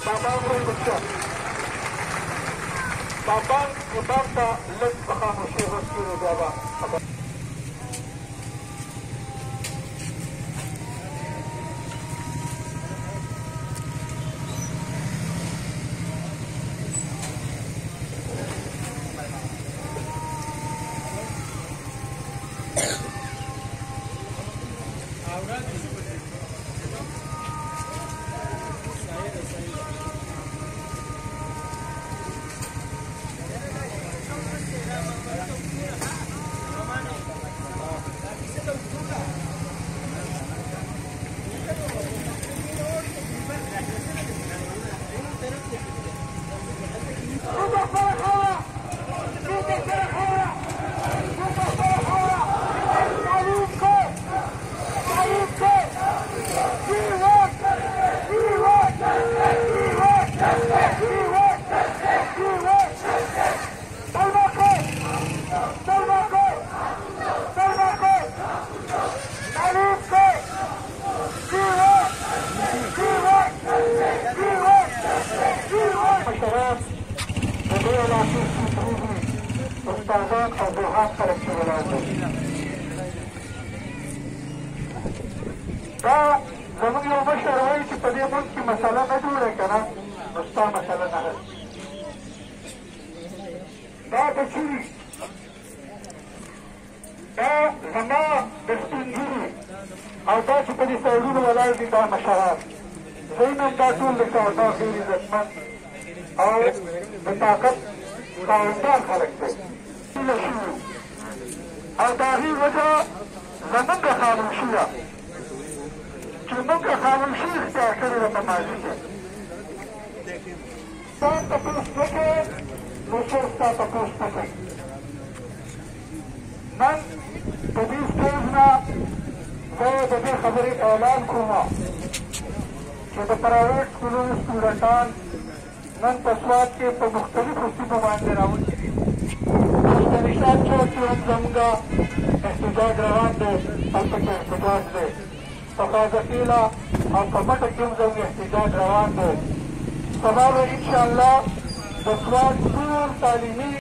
بابان وایي بچه بابان امام ته لږ په خاموشۍ غوږ کېږدو بیا به استادان او بوهان خلک چې ولاړ دي دا زموږ یو مشر وایي چې په دې ملک کې مسله نه جوړه که نه نو ستا مسله نه حل دا بچي دا زما د سپین ږیري او دا چې په دې سایډونو ولاړ دي دا مشران زه نن دا ټول درته دا ډېر عزتمند او د طاقت خاوندان خلک دی هیله شوي او د هغې وجه زمونږ خاموشي ده چې موږ خاموشي اختیار کړې ده په ماضي کې ځان تپوس نه کوې نو څوک ستا تپوس نه کوي نن د دې سټیج نه زه د دې خبرې اعلان کوم چې د پرایویټ سکولونو سټوډنټان نن په سوات کې په مختلفو سیمو باندې راوتلي دي د نشان چوک کې هم زموږ احتجاج روان دی هلته کې احتجاج دی په خواجهخیله او په مټه کې هم زموږ احتجاج روان دی سبا به انشاءالله د سوات ټول تعلیمي